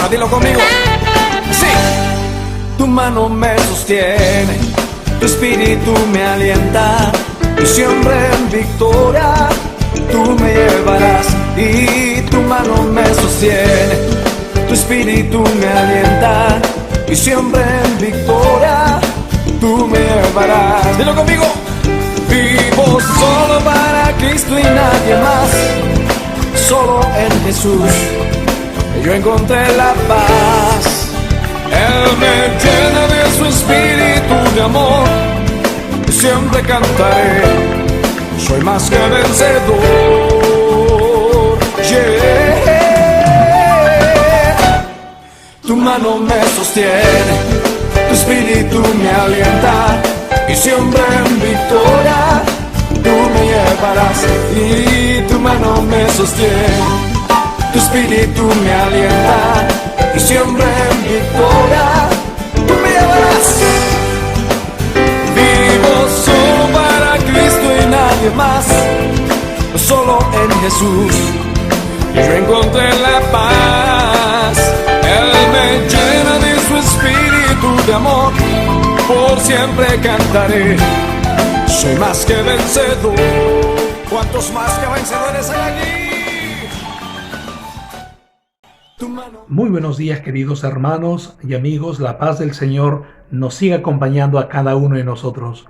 dilo conmigo. Sí. Tu mano me sostiene, tu espíritu me alienta, y siempre en victoria tú me llevarás. Y tu mano me sostiene, tu espíritu me alienta, y siempre en victoria tú me llevarás. Dilo conmigo. Vivo solo para Cristo y nadie más, solo en Jesús yo encontré la paz. Él me llena de su espíritu de amor, y siempre cantaré, soy más que vencedor. Yeah. Tu mano me sostiene, tu espíritu me alienta, y siempre en victoria tú me llevarás. Y tu mano me sostiene, tu espíritu me alienta, y siempre en victoria tú me llevarás. Vivo solo para Cristo y nadie más, solo en Jesús yo encontré la paz. Él me llena de su espíritu de amor, por siempre cantaré, soy más que vencedor. ¿Cuántos más que vencedores hay aquí? Muy buenos días, queridos hermanos y amigos. La paz del Señor nos siga acompañando a cada uno de nosotros.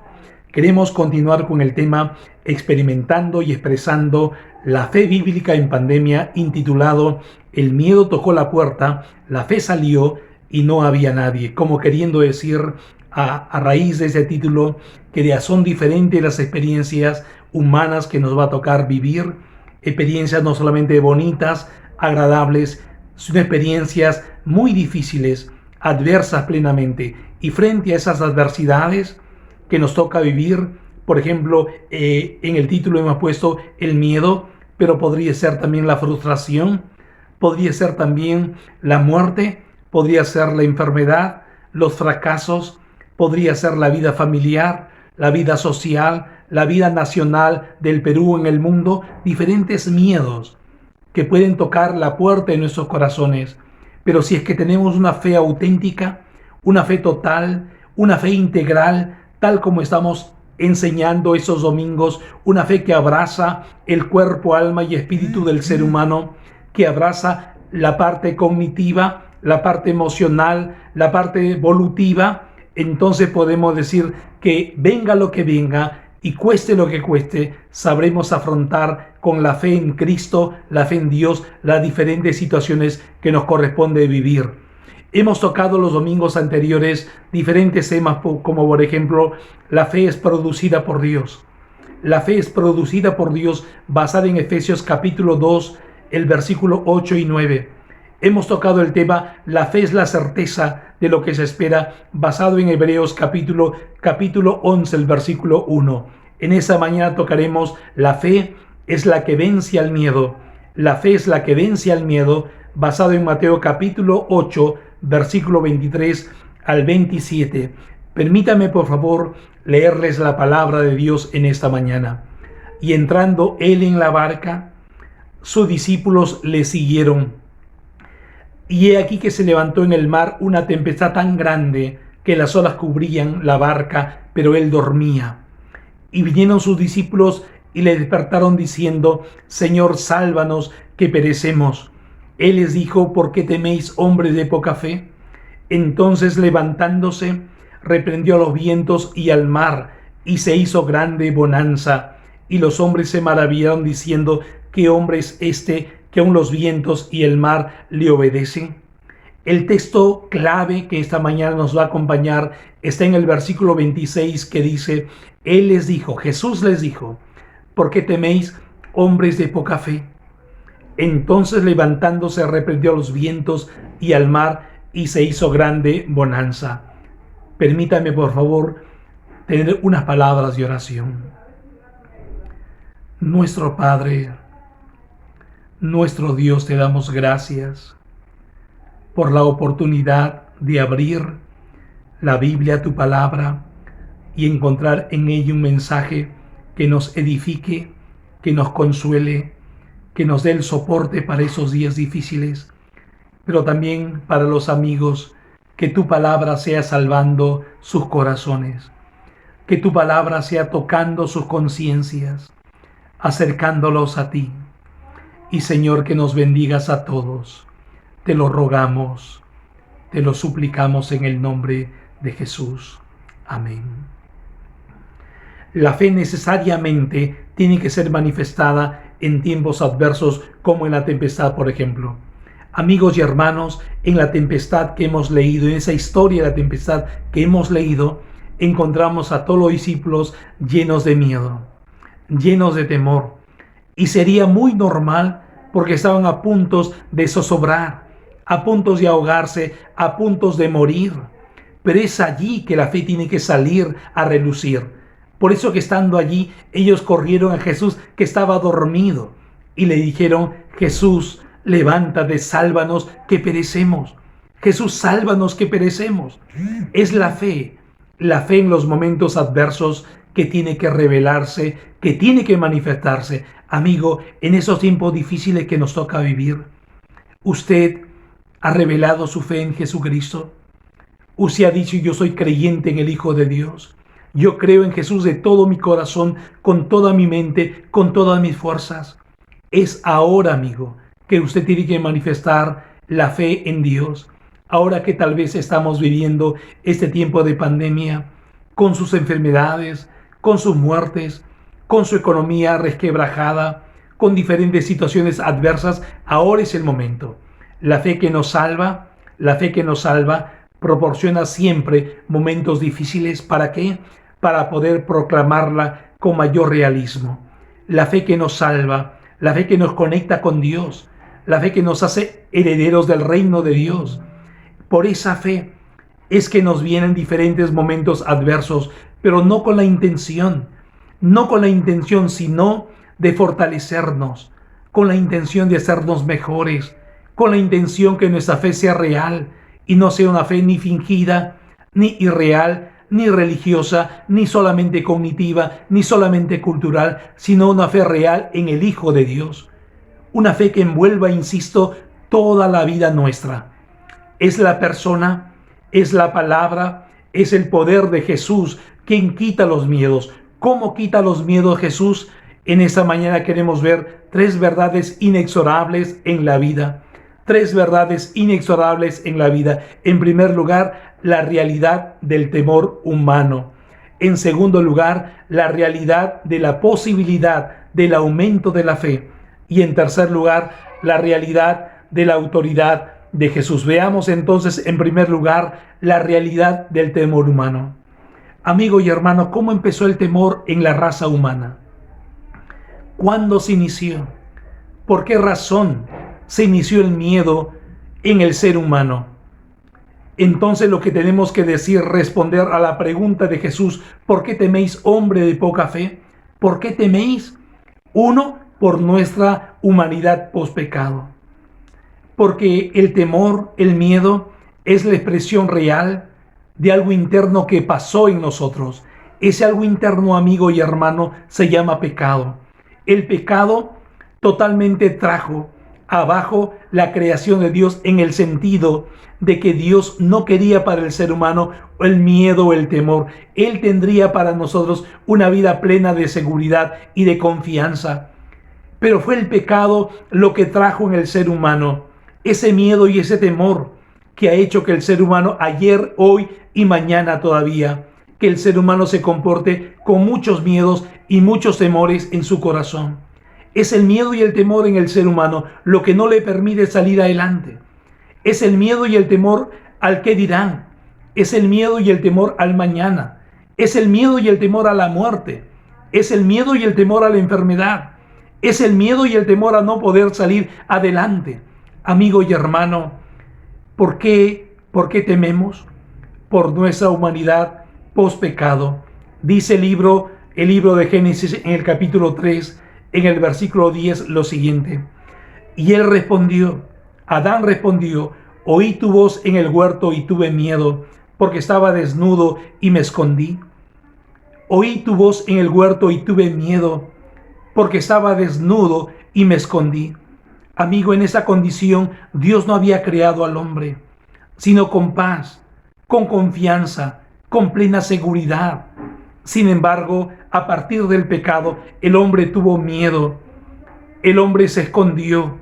Queremos continuar con el tema experimentando y expresando la fe bíblica en pandemia, intitulado El miedo tocó la puerta, la fe salió y no había nadie. Como queriendo decir, a raíz de ese título, que son diferentes las experiencias humanas que nos va a tocar vivir, experiencias no solamente bonitas, agradables, sino experiencias muy difíciles, adversas plenamente. Y frente a esas adversidades que nos toca vivir, por ejemplo, en el título hemos puesto el miedo, pero podría ser también la frustración, podría ser también la muerte, podría ser la enfermedad, los fracasos, podría ser la vida familiar, la vida social, la vida nacional del Perú en el mundo, diferentes miedos que pueden tocar la puerta de nuestros corazones. Pero si es que tenemos una fe auténtica, una fe total, una fe integral, tal como estamos enseñando esos domingos, una fe que abraza el cuerpo, alma y espíritu del ser humano, que abraza la parte cognitiva, la parte emocional, la parte evolutiva, entonces podemos decir que venga lo que venga y cueste lo que cueste, sabremos afrontar con la fe en Cristo, la fe en Dios, las diferentes situaciones que nos corresponde vivir. Hemos tocado los domingos anteriores diferentes temas, como por ejemplo, la fe es producida por Dios. La fe es producida por Dios, basada en Efesios capítulo 2, el versículo 8 y 9. Hemos tocado el tema, la fe es la certeza de lo que se espera, basado en Hebreos capítulo 11, el versículo 1. En esa mañana tocaremos, la fe es la que vence al miedo. La fe es la que vence al miedo, basado en Mateo capítulo 8, versículo 23 al 27. Permítame, por favor, leerles la palabra de Dios en esta mañana. Y entrando él en la barca, sus discípulos le siguieron. Y he aquí que se levantó en el mar una tempestad tan grande que las olas cubrían la barca, pero él dormía. Y vinieron sus discípulos y le despertaron diciendo: Señor, sálvanos, que perecemos. Él les dijo: ¿por qué teméis, hombres de poca fe? Entonces, levantándose, reprendió a los vientos y al mar, y se hizo grande bonanza. Y los hombres se maravillaron diciendo: ¿qué hombre es este que aun los vientos y el mar le obedecen? El texto clave que esta mañana nos va a acompañar está en el versículo 26, que dice: Él les dijo, Jesús les dijo: ¿por qué teméis, hombres de poca fe? Entonces, levantándose, reprendió a los vientos y al mar, y se hizo grande bonanza. Permítame, por favor, tener unas palabras de oración. Nuestro Padre, nuestro Dios, te damos gracias por la oportunidad de abrir la Biblia, tu palabra, y encontrar en ella un mensaje que nos edifique, que nos consuele, que nos dé el soporte para esos días difíciles. pero también para los amigos, que tu palabra sea salvando sus corazones, que tu palabra sea tocando sus conciencias, acercándolos a ti. Y Señor, que nos bendigas a todos. Te lo rogamos, te lo suplicamos en el nombre de Jesús. Amén. La fe necesariamente tiene que ser manifestada en tiempos adversos, como en la tempestad, por ejemplo. Amigos y hermanos, en la tempestad que hemos leído, en esa historia de la tempestad que hemos leído, encontramos a todos los discípulos llenos de miedo, llenos de temor. Y sería muy normal porque estaban a puntos de zozobrar, a puntos de ahogarse, a puntos de morir. Pero es allí que la fe tiene que salir a relucir. Por eso que estando allí, ellos corrieron a Jesús que estaba dormido y le dijeron: Jesús, levántate, sálvanos que perecemos. Jesús, sálvanos que perecemos. Es la fe en los momentos adversos que tiene que revelarse, que tiene que manifestarse. Amigo, en esos tiempos difíciles que nos toca vivir, ¿usted ha revelado su fe en Jesucristo? ¿Usted ha dicho: yo soy creyente en el Hijo de Dios? Yo creo en Jesús de todo mi corazón, con toda mi mente, con todas mis fuerzas. Es ahora, amigo, que usted tiene que manifestar la fe en Dios. Ahora que tal vez estamos viviendo este tiempo de pandemia, con sus enfermedades, con sus muertes, con su economía resquebrajada, con diferentes situaciones adversas, ahora es el momento. La fe que nos salva, proporciona siempre momentos difíciles. ¿Para qué? Para poder proclamarla con mayor realismo. La fe que nos salva, la fe que nos conecta con Dios, la fe que nos hace herederos del reino de Dios. Por esa fe es que nos vienen diferentes momentos adversos, pero no con la intención, sino de fortalecernos, con la intención de hacernos mejores, con la intención que nuestra fe sea real y no sea una fe ni fingida, ni irreal, ni religiosa, ni solamente cognitiva, ni solamente cultural, sino una fe real en el Hijo de Dios. Una fe que envuelva, insisto, toda la vida nuestra. Es la persona, es la palabra, es el poder de Jesús quien quita los miedos. ¿Cómo quita los miedos Jesús? En esta mañana queremos ver 3 verdades inexorables en la vida. 3 verdades inexorables en la vida. En primer lugar, la realidad del temor humano. En segundo lugar, la realidad de la posibilidad del aumento de la fe. Y en tercer lugar, la realidad de la autoridad de Jesús. Veamos entonces, en primer lugar, la realidad del temor humano. Amigo y hermano, ¿cómo empezó el temor en la raza humana? ¿Cuándo se inició? ¿Por qué razón se inició el miedo en el ser humano? Entonces lo que tenemos que decir, responder a la pregunta de Jesús: ¿por qué teméis, hombre de poca fe? ¿Por qué teméis? 1, por nuestra humanidad pospecado. Porque el temor, el miedo, es la expresión real de algo interno que pasó en nosotros. Ese algo interno, amigo y hermano, se llama pecado. El pecado totalmente trajo abajo la creación de Dios, en el sentido de que Dios no quería para el ser humano el miedo o el temor. Él tendría para nosotros una vida plena de seguridad y de confianza. Pero fue el pecado lo que trajo en el ser humano ese miedo y ese temor, que ha hecho que el ser humano, ayer, hoy y mañana todavía, que el ser humano se comporte con muchos miedos y muchos temores en su corazón. Es el miedo y el temor en el ser humano lo que no le permite salir adelante. Es el miedo y el temor al qué dirán. Es el miedo y el temor al mañana. Es el miedo y el temor a la muerte. Es el miedo y el temor a la enfermedad. Es el miedo y el temor a no poder salir adelante. Amigo y hermano, ¿por qué tememos? Por nuestra humanidad pospecado. Dice el libro de Génesis en el capítulo 3, en el versículo 10, lo siguiente: y él respondió, Adán respondió: oí tu voz en el huerto y tuve miedo, porque estaba desnudo y me escondí. Oí tu voz en el huerto y tuve miedo, porque estaba desnudo y me escondí. Amigo, en esa condición Dios no había creado al hombre, sino con paz, con confianza, con plena seguridad. Sin embargo, a partir del pecado, el hombre tuvo miedo, el hombre se escondió,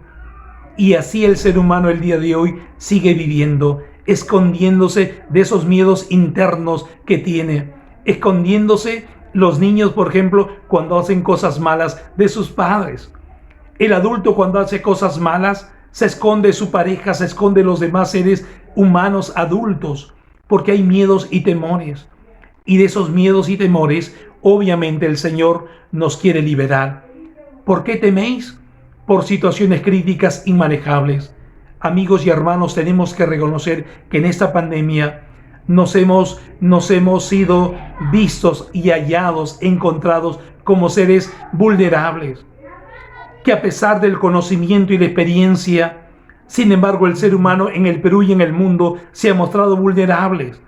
y así el ser humano el día de hoy sigue viviendo, escondiéndose de esos miedos internos que tiene, escondiéndose los niños, por ejemplo, cuando hacen cosas malas de sus padres. El adulto cuando hace cosas malas se esconde de su pareja, se esconde de los demás seres humanos adultos, porque hay miedos y temores. Y de esos miedos y temores, obviamente el Señor nos quiere liberar. ¿Por qué teméis? Por situaciones críticas inmanejables. Amigos y hermanos, tenemos que reconocer que en esta pandemia nos hemos sido vistos y hallados, encontrados como seres vulnerables, que a pesar del conocimiento y la experiencia, sin embargo el ser humano en el Perú y en el mundo se ha mostrado vulnerables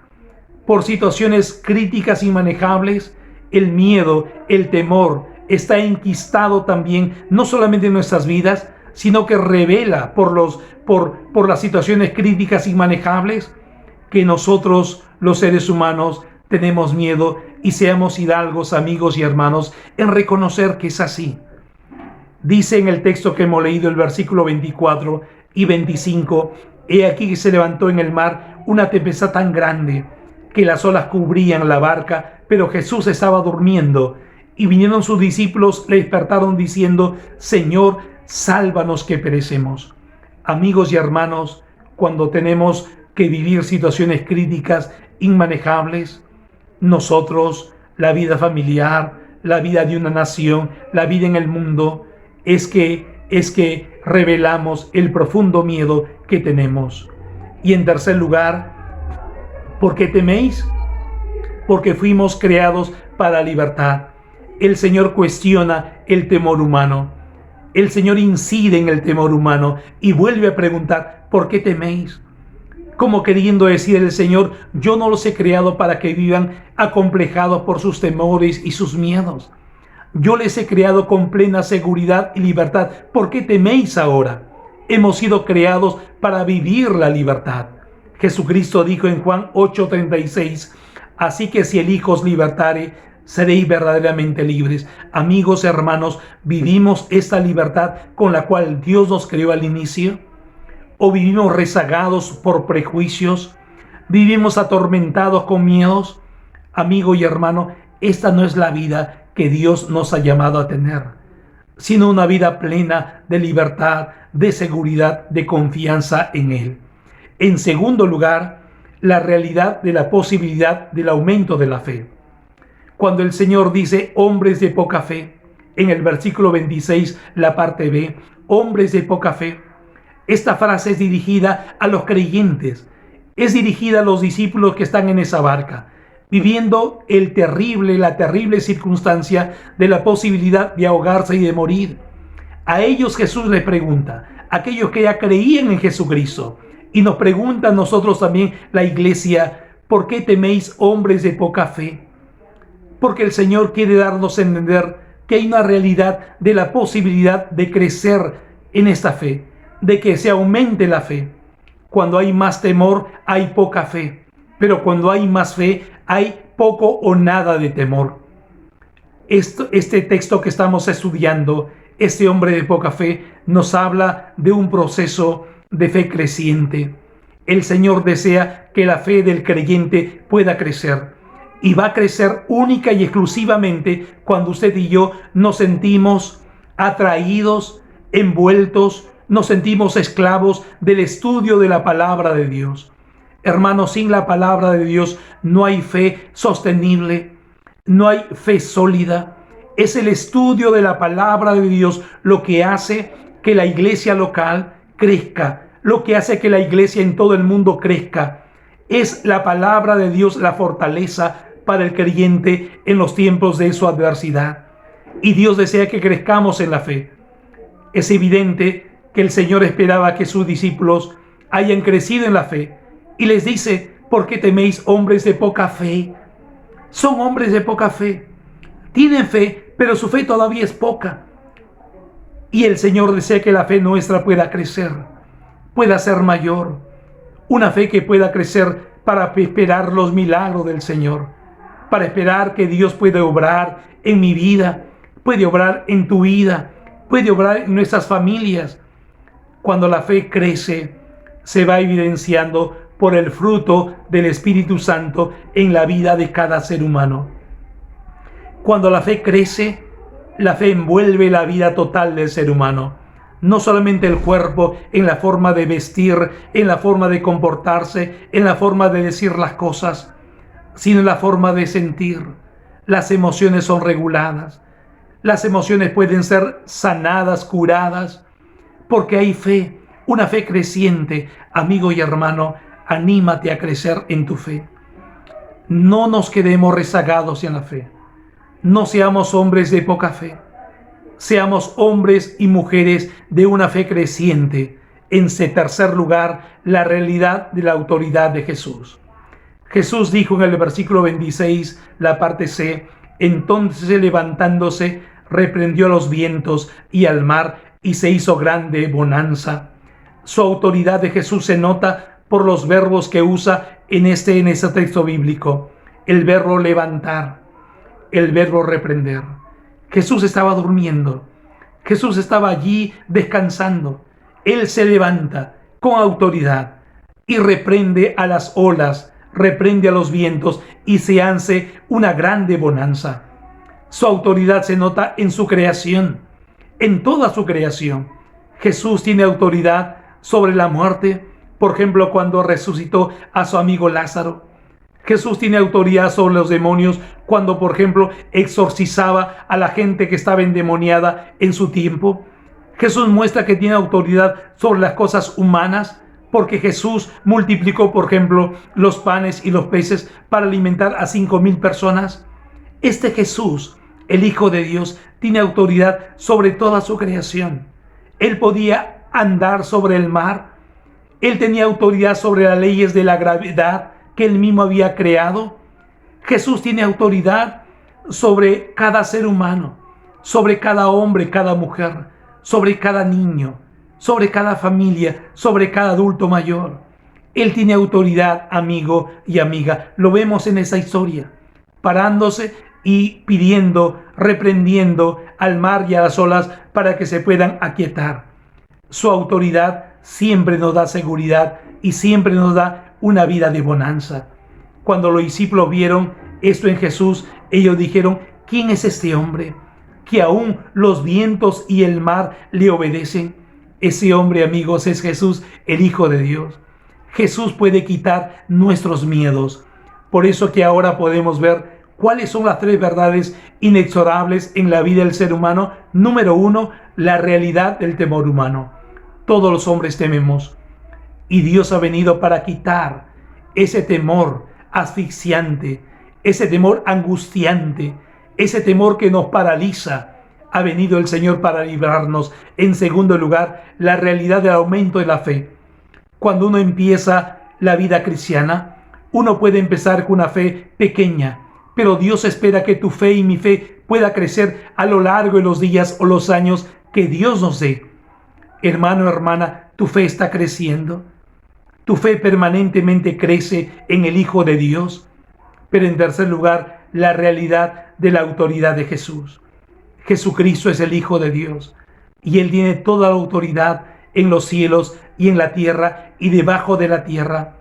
por situaciones críticas inmanejables. El miedo, el temor está enquistado también, no solamente en nuestras vidas, sino que revela por las situaciones críticas inmanejables que nosotros, los seres humanos, tenemos miedo, y seamos hidalgos, amigos y hermanos, en reconocer que es así. Dice en el texto que hemos leído, el versículo 24 y 25, he aquí que se levantó en el mar una tempestad tan grande que las olas cubrían la barca, pero Jesús estaba durmiendo. Y vinieron sus discípulos, le despertaron diciendo, Señor, sálvanos que perecemos. Amigos y hermanos, cuando tenemos que vivir situaciones críticas inmanejables, nosotros, la vida familiar, la vida de una nación, la vida en el mundo, es que revelamos el profundo miedo que tenemos. Y en tercer lugar, ¿por qué teméis? Porque fuimos creados para la libertad. El Señor cuestiona el temor humano. El Señor incide en el temor humano y vuelve a preguntar, ¿por qué teméis? Como queriendo decir el Señor, yo no los he creado para que vivan acomplejados por sus temores y sus miedos. Yo les he creado con plena seguridad y libertad. ¿Por qué teméis ahora? Hemos sido creados para vivir la libertad. Jesucristo dijo en Juan 8:36, así que si el Hijo os libertare, seréis verdaderamente libres. Amigos, hermanos, ¿vivimos esta libertad con la cual Dios nos creó al inicio? ¿O vivimos rezagados por prejuicios? ¿Vivimos atormentados con miedos? Amigo y hermano, esta no es la vida que Dios nos ha llamado a tener, sino una vida plena de libertad, de seguridad, de confianza en Él. En segundo lugar, la realidad de la posibilidad del aumento de la fe. Cuando el Señor dice hombres de poca fe, en el versículo 26, la parte B, hombres de poca fe, esta frase es dirigida a los creyentes, es dirigida a los discípulos que están en esa barca, viviendo la terrible circunstancia de la posibilidad de ahogarse y de morir. A ellos Jesús les pregunta, aquellos que ya creían en Jesucristo, y nos pregunta a nosotros también, la iglesia, ¿por qué teméis hombres de poca fe? Porque el Señor quiere darnos a entender que hay una realidad de la posibilidad de crecer en esta fe, de que se aumente la fe. Cuando hay más temor, hay poca fe, pero cuando hay más fe, hay poco o nada de temor. Este texto que estamos estudiando, este hombre de poca fe, nos habla de un proceso de fe creciente. El Señor desea que la fe del creyente pueda crecer, y va a crecer única y exclusivamente cuando usted y yo nos sentimos atraídos, envueltos, nos sentimos esclavos del estudio de la palabra de Dios. Hermanos, sin la palabra de Dios no hay fe sostenible, no hay fe sólida. Es el estudio de la palabra de Dios lo que hace que la iglesia local crezca, lo que hace que la iglesia en todo el mundo crezca. Es la palabra de Dios la fortaleza para el creyente en los tiempos de su adversidad. Y Dios desea que crezcamos en la fe. Es evidente que el Señor esperaba que sus discípulos hayan crecido en la fe. Y les dice, ¿por qué teméis hombres de poca fe? Son hombres de poca fe. Tienen fe, pero su fe todavía es poca. Y el Señor desea que la fe nuestra pueda crecer, pueda ser mayor. Una fe que pueda crecer para esperar los milagros del Señor, para esperar que Dios puede obrar en mi vida, puede obrar en tu vida, puede obrar en nuestras familias. Cuando la fe crece, se va evidenciando por el fruto del Espíritu Santo en la vida de cada ser humano. Cuando la fe crece, la fe envuelve la vida total del ser humano. No solamente el cuerpo en la forma de vestir, en la forma de comportarse, en la forma de decir las cosas, sino en la forma de sentir. Las emociones son reguladas. Las emociones pueden ser sanadas, curadas, porque hay fe, una fe creciente. Amigo y hermano, anímate a crecer en tu fe. No nos quedemos rezagados en la fe. No seamos hombres de poca fe. Seamos hombres y mujeres de una fe creciente. En tercer lugar, la realidad de la autoridad de Jesús. Jesús dijo en el versículo 26, la parte C, entonces levantándose, reprendió a los vientos y al mar, y se hizo grande bonanza. Su autoridad de Jesús se nota por los verbos que usa en este texto bíblico. El verbo levantar, el verbo reprender. Jesús estaba durmiendo. Jesús estaba allí descansando. Él se levanta con autoridad y reprende a las olas, reprende a los vientos y se hace una grande bonanza. Su autoridad se nota en su creación, en toda su creación. Jesús tiene autoridad sobre la muerte, por ejemplo, cuando resucitó a su amigo Lázaro. Jesús tiene autoridad sobre los demonios cuando, por ejemplo, exorcizaba a la gente que estaba endemoniada en su tiempo. Jesús muestra que tiene autoridad sobre las cosas humanas porque Jesús multiplicó, por ejemplo, los panes y los peces para alimentar a 5,000 personas. Este Jesús, el Hijo de Dios, tiene autoridad sobre toda su creación. Él podía andar sobre el mar. Él tenía autoridad sobre las leyes de la gravedad que él mismo había creado. Jesús tiene autoridad sobre cada ser humano, sobre cada hombre, cada mujer, sobre cada niño, sobre cada familia, sobre cada adulto mayor. Él tiene autoridad, amigo y amiga. Lo vemos en esa historia, parándose y pidiendo, reprendiendo al mar y a las olas para que se puedan aquietar. Su autoridad siempre nos da seguridad y siempre nos da una vida de bonanza. Cuando los discípulos vieron esto en Jesús, ellos dijeron, ¿quién es este hombre que aún los vientos y el mar le obedecen? Ese hombre, amigos, es Jesús, el Hijo de Dios. Jesús puede quitar nuestros miedos. Por eso que ahora podemos ver cuáles son las 3 verdades inexorables en la vida del ser humano. Número 1, la realidad del temor humano. Todos los hombres tememos. Y Dios ha venido para quitar ese temor asfixiante, ese temor angustiante, ese temor que nos paraliza. Ha venido el Señor para librarnos. En segundo lugar, la realidad del aumento de la fe. Cuando uno empieza la vida cristiana, uno puede empezar con una fe pequeña, pero Dios espera que tu fe y mi fe pueda crecer a lo largo de los días o los años que Dios nos dé. Hermano, hermana, ¿tu fe está creciendo? ¿Tu fe permanentemente crece en el Hijo de Dios? Pero en tercer lugar, la realidad de la autoridad de Jesús. Jesucristo es el Hijo de Dios y Él tiene toda la autoridad en los cielos y en la tierra y debajo de la tierra,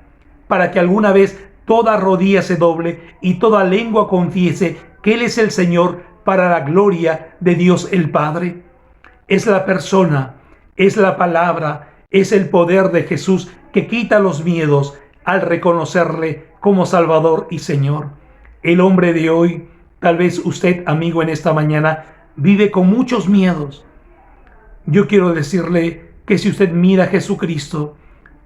para que alguna vez toda rodilla se doble y toda lengua confiese que Él es el Señor para la gloria de Dios el Padre. Es la persona, es la palabra, es el poder de Jesús que quita los miedos al reconocerle como Salvador y Señor. El hombre de hoy, tal vez usted, amigo, en esta mañana, vive con muchos miedos. Yo quiero decirle que si usted mira a Jesucristo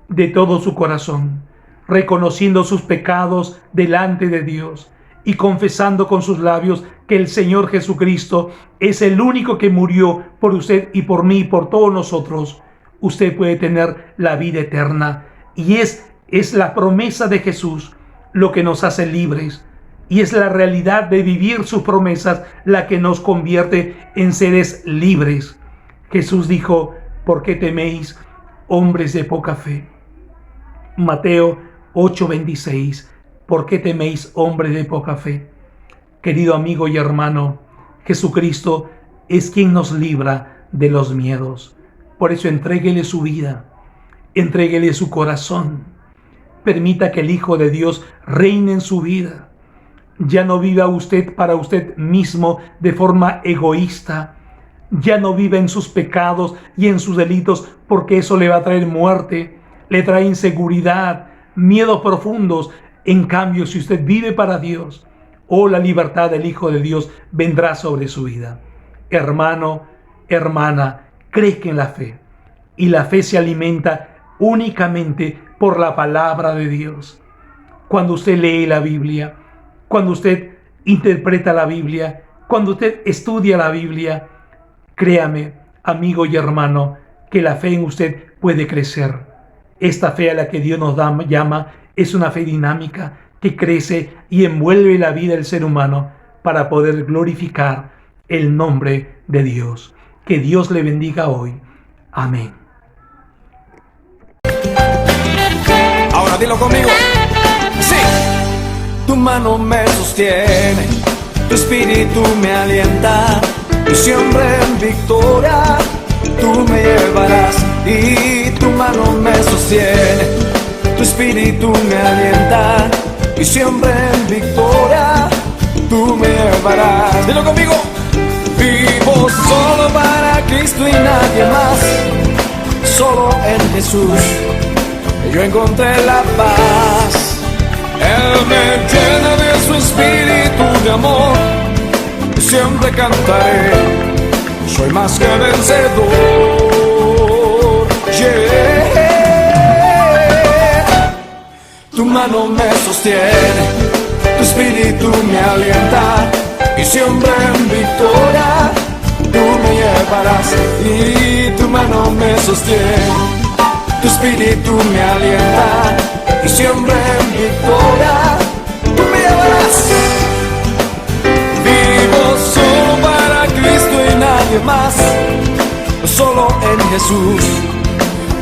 de todo su corazón, reconociendo sus pecados delante de Dios y confesando con sus labios que el Señor Jesucristo es el único que murió por usted y por mí y por todos nosotros, usted puede tener la vida eterna. Y es la promesa de Jesús lo que nos hace libres. Y es la realidad de vivir sus promesas la que nos convierte en seres libres. Jesús dijo: ¿por qué teméis, hombres de poca fe? Mateo 8:26. ¿Por qué teméis, hombres de poca fe? Querido amigo y hermano, Jesucristo es quien nos libra de los miedos. Por eso entréguele su vida, entréguele su corazón. Permita que el Hijo de Dios reine en su vida. Ya no viva usted para usted mismo de forma egoísta. Ya no viva en sus pecados y en sus delitos, porque eso le va a traer muerte, le trae inseguridad, miedos profundos. En cambio, si usted vive para Dios, la libertad del Hijo de Dios vendrá sobre su vida. Hermano, hermana, crezca en la fe. Y la fe se alimenta únicamente por la palabra de Dios. Cuando usted lee la Biblia, cuando usted interpreta la Biblia, cuando usted estudia la Biblia, créame, amigo y hermano, que la fe en usted puede crecer. Esta fe a la que Dios nos llama es una fe dinámica que crece y envuelve la vida del ser humano para poder glorificar el nombre de Dios. Que Dios le bendiga hoy. Amén. Ahora dilo conmigo. Sí. Tu mano me sostiene, tu espíritu me alienta, y siempre en victoria tú me llevarás. Y tu mano me sostiene, tu espíritu me alienta, y siempre en victoria tú me llevarás. Dilo conmigo. Vivo solo para Cristo y nadie más, solo en Jesús yo encontré la paz. Él me llena de su espíritu de amor, siempre cantaré, soy más que vencedor. Yeah. Tu mano me sostiene, tu espíritu me alienta, y siempre en victoria tú me llevarás. Y tu mano me sostiene, tu espíritu me alienta, y siempre en victoria tú me llevarás. Vivo solo para Cristo y nadie más, solo en Jesús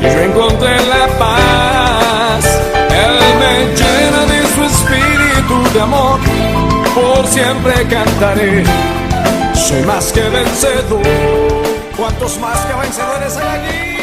yo encontré la paz. Él me llena de su espíritu de amor, por siempre cantaré, soy más que vencedor. ¿Cuántos más que vencedores hay aquí?